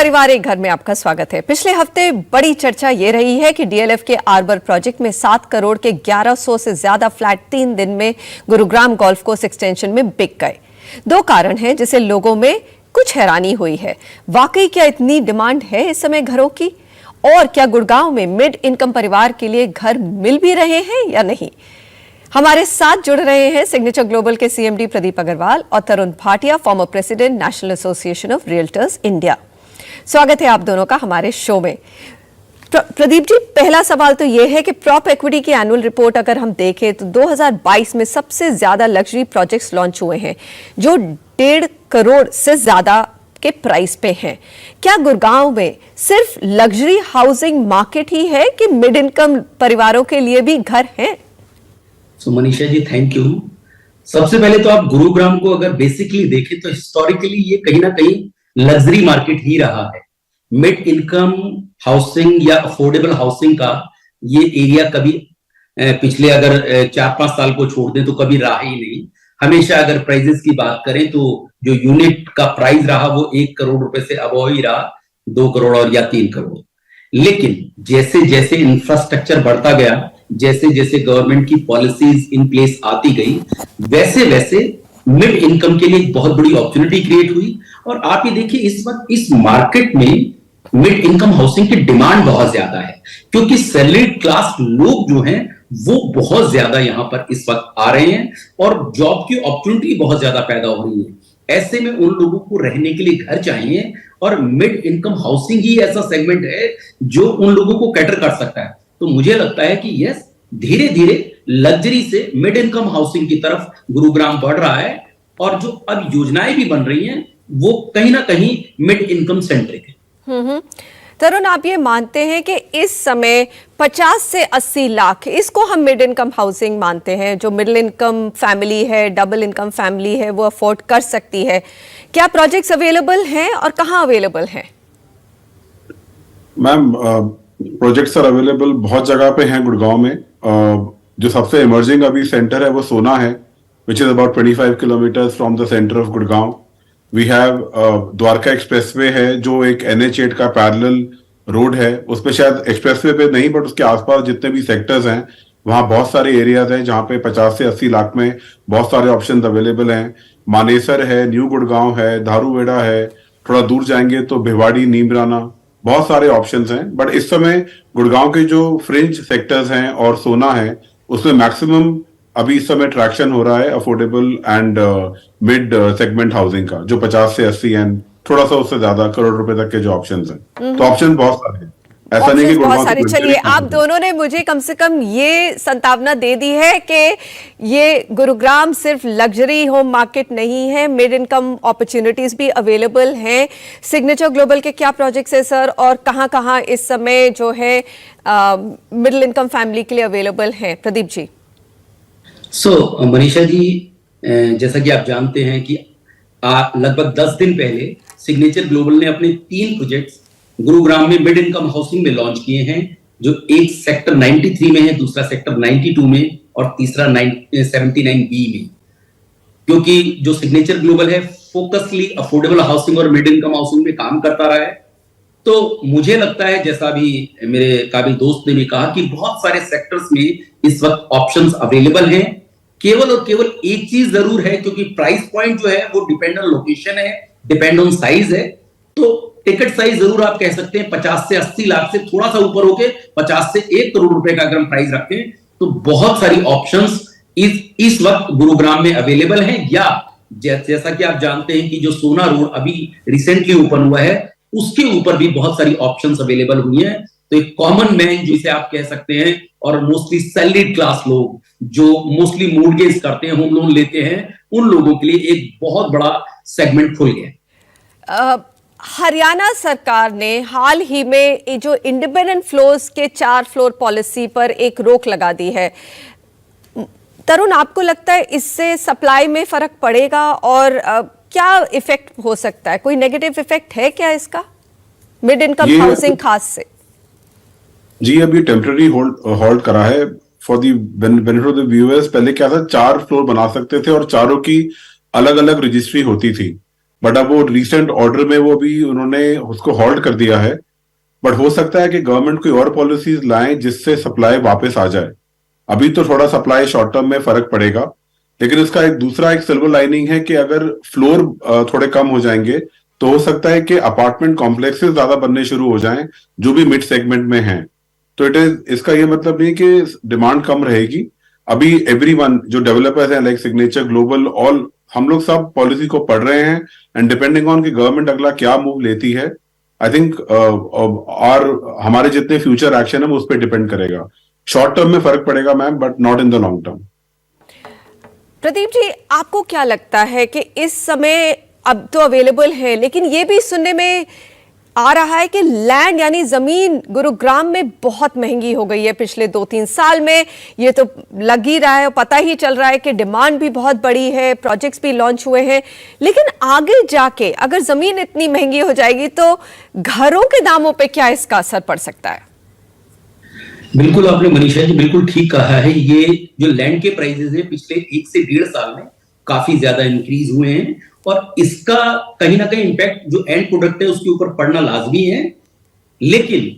परिवार एक घर में आपका स्वागत है। पिछले हफ्ते बड़ी चर्चा ये रही है कि डीएलएफ के आर्बर प्रोजेक्ट में 7 करोड़ के 1100 से ज्यादा फ्लैट 3 दिन में गुरुग्राम गोल्फ कोर्स एक्सटेंशन में बिक गए। 2 कारण हैं जिसे लोगों में कुछ हैरानी हुई है। वाकई क्या इतनी डिमांड है इस समय घरों की, और क्या गुड़गांव में मिड इनकम परिवार के लिए घर मिल भी रहे हैं या नहीं? हमारे साथ जुड़ रहे हैं सिग्नेचर ग्लोबल के सीएमडी प्रदीप अग्रवाल और Tarun Bhatia, former president national association of realtors India. स्वागत है आप दोनों का हमारे शो में। प्रदीप जी, पहला सवाल तो यह है कि प्रॉप इक्विटी की एनुअल रिपोर्ट अगर हम देखें तो 2022 में सबसे ज्यादा लग्जरी प्रोजेक्ट्स लॉन्च हुए हैं जो 1.5 करोड़ से ज्यादा के प्राइस पे हैं। क्या गुड़गांव में सिर्फ लग्जरी हाउसिंग मार्केट ही है कि मिड इनकम परिवारों के लिए भी घर हैं? Manisha ji, thank you. सबसे पहले तो आप गुरुग्राम को अगर बेसिकली देखें तो हिस्टोरिकली ये कहीं ना कहीं लग्जरी मार्केट ही रहा है। मिड इनकम हाउसिंग या अफोर्डेबल हाउसिंग का ये एरिया कभी पिछले अगर 4-5 साल को छोड़ दें तो कभी रहा ही नहीं। हमेशा अगर प्राइजेस की बात करें तो जो यूनिट का प्राइस रहा वो 1 करोड़ रुपए से अबव ही रहा, 2 करोड़ और या 3 करोड़। लेकिन जैसे जैसे इंफ्रास्ट्रक्चर बढ़ता गया, जैसे जैसे गवर्नमेंट की पॉलिसीज इन प्लेस आती गई, वैसे वैसे मिड इनकम के लिए एक बहुत बड़ी अपॉर्चुनिटी क्रिएट हुई। और आप ये देखिए इस वक्त इस मार्केट में मिड इनकम हाउसिंग की डिमांड बहुत ज्यादा है, क्योंकि सैलरीड क्लास लोग जो हैं वो बहुत ज्यादा यहां पर इस वक्त आ रहे हैं और जॉब की अपॉर्चुनिटी बहुत ज्यादा पैदा हो रही है। ऐसे में उन लोगों को रहने के लिए घर चाहिए और मिड इनकम हाउसिंग ही ऐसा सेगमेंट है जो उन लोगों को कैटर कर सकता है। तो मुझे लगता है कि यस, धीरे धीरे लग्जरी से मिड इनकम हाउसिंग की तरफ गुरुग्राम बढ़ रहा है और जो अब योजनाएं भी बन रही हैं वो कहीं ना कहीं मिड इनकम सेंट्रिक है। तरुण, आप ये मानते हैं कि इस समय 50 से 80 लाख इसको हम मिड इनकम हाउसिंग मानते हैं, जो मिडिल इनकम फैमिली है, डबल इनकम फैमिली है, वो अफोर्ड कर सकती है। क्या प्रोजेक्ट्स अवेलेबल हैं और कहाँ अवेलेबल हैं? मैम, प्रोजेक्ट्स आर अवेलेबल बहुत जगह पे हैं गुड़गांव में। जो सबसे इमर्जिंग अभी सेंटर है वो सोना है, which is about 25 kilometres from the centre of Gurgaon. We have Dwarka expressway है जो एक NH8 का पैरेलल रोड है। उस पे शायद एक्सप्रेसवे पे नहीं, बट उसके आसपास जितने भी सेक्टर्स हैं वहाँ बहुत सारे एरियाज हैं जहाँ पे 50 से 80 लाख में बहुत सारे ऑप्शंस अवेलेबल हैं। मानेसर है, न्यू गुड़गांव है, धारूवेड़ा है, थोड़ा दूर जाएंगे तो भिवाड़ी, नीमराना, बहुत सारे ऑप्शंस हैं। बट इस समय गुड़गांव के जो फ्रिंज सेक्टर्स हैं और सोना है उसमें मैक्सिमम अभी इस समय ट्रैक्शन हो रहा है affordable and mid segment housing का, जो 50 से 80 एंड थोड़ा सा उससे ज्यादा करोड़ रुपए तक के जो ऑप्शंस हैं। तो ऑप्शन बहुत सारे हैं, ऐसा नहीं कि बहुत सारे। चलिए, आप दोनों ने मुझे कम से कम ये संभावना दे दी है कि ये गुरुग्राम सिर्फ लग्जरी होम मार्केट नहीं है, मिड इनकम अपॉर्चुनिटीज भी अवेलेबल हैं। सिग्नेचर ग्लोबल के क्या प्रोजेक्ट्स है सर, और कहाँ कहाँ इस समय जो है मिडिल इनकम फैमिली के लिए अवेलेबल हैं? प्रदीप जी। मनीषा जी, जैसा कि आप जानते हैं कि लगभग 10 दिन पहले सिग्नेचर ग्लोबल ने अपने 3 प्रोजेक्ट्स गुरुग्राम में मिड इनकम हाउसिंग में लॉन्च किए हैं, जो एक सेक्टर 93 में है, दूसरा सेक्टर 92 में और तीसरा 79B में। क्योंकि जो सिग्नेचर ग्लोबल है फोकसली अफोर्डेबल हाउसिंग और मिड इनकम हाउसिंग में काम करता रहा है। तो मुझे लगता है, जैसा भी मेरे काबिल दोस्त ने भी कहा, कि बहुत सारे सेक्टर्स में इस वक्त ऑप्शंस अवेलेबल हैं। केवल और केवल एक चीज जरूर है, क्योंकि प्राइस पॉइंट जो है वो डिपेंड ऑन लोकेशन है, डिपेंड ऑन साइज है। तो टिकट साइज जरूर आप कह सकते हैं 50 से 80 लाख से थोड़ा सा ऊपर होके 50 से 1 करोड़ रुपए का अगर हम प्राइस रखें तो बहुत सारी ऑप्शंस इस वक्त गुरुग्राम में अवेलेबल हैं। या जैसा कि आप जानते हैं कि जो सोना रोड अभी रिसेंटली ओपन हुआ है उसके ऊपर भी बहुत सारी ऑप्शंस अवेलेबल हुई हैं। तो एक कॉमन मैन जिसे आप कह सकते हैं, और मोस्टली सैलरीड क्लास लोग जो मोस्टली मोर्गेज करते हैं, होम लोन लेते हैं, उन लोगों के लिए एक बहुत बड़ा सेगमेंट खुल गया। हरियाणा सरकार ने हाल ही में जो इंडिपेंडेंट फ्लोर्स के 4 फ्लोर पॉलिसी पर एक रोक लगा दी है। तरुण, आपको लगता है इससे सप्लाई में फर्क पड़ेगा और क्या इफेक्ट हो सकता है? कोई नेगेटिव इफेक्ट है क्या इसका मिड इनकम हाउसिंग खास से? जी, अभी टेम्पररी होल्ड करा है for the benefit of the viewers. पहले क्या था, 4 फ्लोर बना सकते थे और चारों की अलग अलग रजिस्ट्री होती थी। बट अब वो रिसेंट ऑर्डर में वो भी उन्होंने उसको हॉल्ट कर दिया है। बट हो सकता है कि गवर्नमेंट कोई और पॉलिसीज लाएं जिससे सप्लाई वापस आ जाए। अभी तो थोड़ा सप्लाई शॉर्ट टर्म में फर्क पड़ेगा, लेकिन इसका एक सिल्वर लाइनिंग है कि अगर फ्लोर थोड़े कम हो जाएंगे तो हो सकता है कि अपार्टमेंट कॉम्प्लेक्सेस ज्यादा बनने शुरू हो जाएं जो भी मिड सेगमेंट में हैं। तो इसका ये मतलब नहीं कि डिमांड कम रहेगी। अभी एवरीवन जो डेवलपर्स हैं लाइक सिग्नेचर ग्लोबल ऑल, हम लोग सब पॉलिसी को पढ़ रहे हैं एंड डिपेंडिंग ऑन कि गवर्नमेंट अगला क्या मूव लेती है, आई थिंक और हमारे जितने फ्यूचर एक्शन है वो उस पर डिपेंड करेगा। शॉर्ट टर्म में फर्क पड़ेगा ma'am, but not in the long term. Pradeep ji, आपको क्या लगता है कि इस समय अब तो अवेलेबल है, लेकिन ये भी सुनने में आ रहा है कि लैंड यानी जमीन गुरुग्राम में बहुत महंगी हो गई है पिछले 2-3 साल में। ये तो लग ही रहा है और पता ही चल रहा है कि डिमांड भी बहुत बड़ी है, प्रोजेक्ट्स भी लॉन्च हुए हैं, लेकिन आगे जाके अगर जमीन इतनी महंगी हो जाएगी तो घरों के दामों पे क्या इसका असर पड़ सकता है? बिल्कुल, आपने मनीषा जी बिल्कुल ठीक कहा है। ये जो लैंड के प्राइसेस हैं पिछले 1 से 1.5 साल में काफी ज्यादा इंक्रीज हुए हैं और इसका कहीं ना कहीं इम्पैक्ट जो एंड प्रोडक्ट है उसके ऊपर पड़ना लाजमी है। लेकिन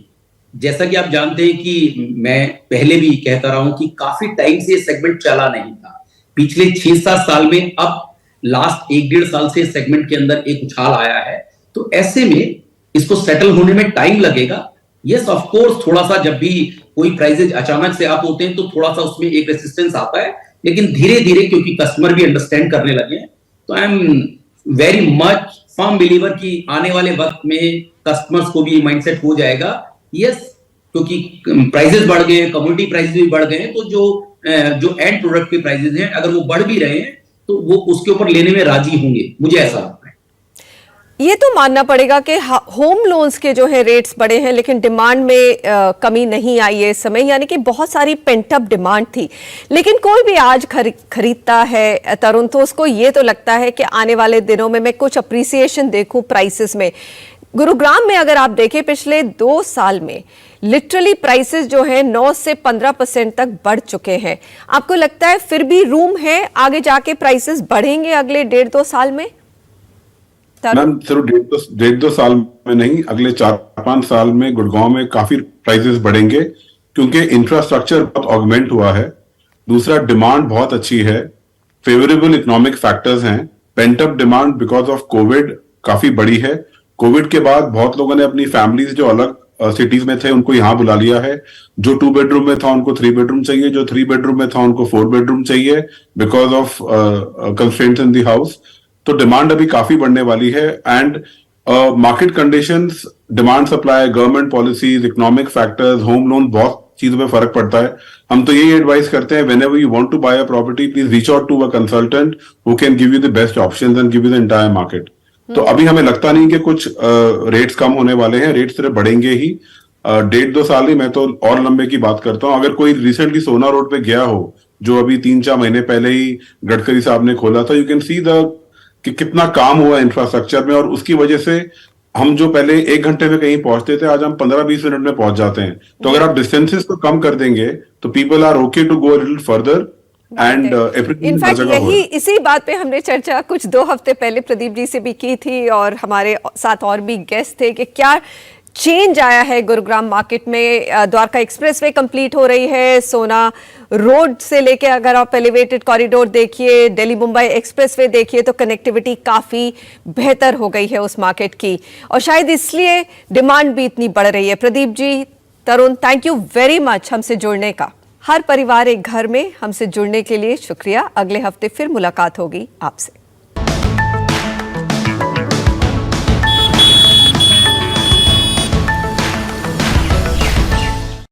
जैसा कि आप जानते हैं कि मैं पहले भी कहता रहा हूं कि काफी टाइम से सेगमेंट चला नहीं था। पिछले 6-7 साल में अब लास्ट 1-1.5 साल से सेगमेंट के अंदर एक उछाल आया है, तो ऐसे में इसको सेटल होने में टाइम लगेगा। यस, ऑफ कोर्स थोड़ा सा जब भी कोई प्राइसेज अचानक से अप होते हैं तो थोड़ा सा उसमें एक रेसिस्टेंस आता है, लेकिन धीरे धीरे क्योंकि कस्टमर भी अंडरस्टैंड करने लगे हैं, तो I am very much firm believer कि आने वाले वक्त में कस्टमर्स को भी माइंडसेट हो जाएगा। यस, क्योंकि प्राइसेस बढ़ गए हैं, कमोडिटी प्राइसेस भी बढ़ गए हैं, तो जो एंड प्रोडक्ट के प्राइसेस हैं अगर वो बढ़ भी रहे हैं तो वो उसके ऊपर लेने में राजी होंगे, मुझे ऐसा लगता है। ये तो मानना पड़ेगा कि होम लोन्स के जो है रेट्स बढ़े हैं, लेकिन डिमांड में कमी नहीं आई है इस समय, यानी कि बहुत सारी पेंटअप डिमांड थी। लेकिन कोई भी आज खरीदता है तरुण, तो उसको ये तो लगता है कि आने वाले दिनों में मैं कुछ अप्रिसिएशन देखूं प्राइसेस में। गुरुग्राम में अगर आप देखें पिछले 2 साल में लिटरली प्राइसेस जो है 9 से 15% तक बढ़ चुके हैं। आपको लगता है फिर भी रूम है, आगे जाके प्राइसेस बढ़ेंगे अगले 1.5-2 साल में? मैम सिर्फ 1.5-2 साल में नहीं, अगले 4-5 साल में गुड़गांव में काफी प्राइसेस बढ़ेंगे क्योंकि इंफ्रास्ट्रक्चर बहुत ऑगमेंट हुआ है। दूसरा, डिमांड बहुत अच्छी है, फेवरेबल इकोनॉमिक फैक्टर्स हैं। Pent-up demand because of Covid काफी बड़ी है। कोविड के बाद बहुत लोगों ने अपनी फैमिलीज जो अलग सिटीज में थे उनको यहाँ बुला लिया है। जो 2 बेडरूम में था उनको 3 बेडरूम चाहिए, जो 3 बेडरूम में था उनको 4 बेडरूम चाहिए because of constraints in the house. तो डिमांड अभी काफी बढ़ने वाली है and market conditions, demand supply, government policies, economic factors, home loan, बहुत चीजों में फर्क पड़ता है। हम तो यही एडवाइस करते हैं, whenever you want to buy a property please reach out to a consultant who can give you the best options and give you the entire market. तो अभी हमें लगता नहीं कि कुछ रेट्स कम होने वाले हैं, रेट्स सिर्फ बढ़ेंगे ही। 1.5-2 साल ही, मैं तो और लंबे की बात करता हूँ। अगर कोई रिसेंटली सोना रोड पे गया हो, जो अभी 3-4 महीने पहले ही गडकरी साहब ने खोला था, यू कैन सी कि कितना काम हुआ इंफ्रास्ट्रक्चर में, और उसकी वजह से हम जो पहले 1 घंटे में कहीं पहुंचते थे आज हम 15-20 मिनट में पहुंच जाते हैं। तो अगर आप डिस्टेंसेस को कम कर देंगे तो people are okay to go little further and in fact यही इसी बात पे हमने चर्चा कुछ 2 हफ्ते पहले प्रदीप जी से भी की थी और हमारे साथ और भी गेस्ट थे कि क्या चेंज आया है गुरुग्राम मार्केट में। द्वारका एक्सप्रेसवे कंप्लीट हो रही है, सोना रोड से लेके अगर आप एलिवेटेड कॉरिडोर देखिए, दिल्ली मुंबई एक्सप्रेसवे देखिए, तो कनेक्टिविटी काफी बेहतर हो गई है उस मार्केट की और शायद इसलिए डिमांड भी इतनी बढ़ रही है। प्रदीप जी, तरुण, थैंक यू वेरी मच हमसे जुड़ने का। हर परिवार एक घर में हमसे जुड़ने के लिए शुक्रिया। अगले हफ्ते फिर मुलाकात होगी आपसे।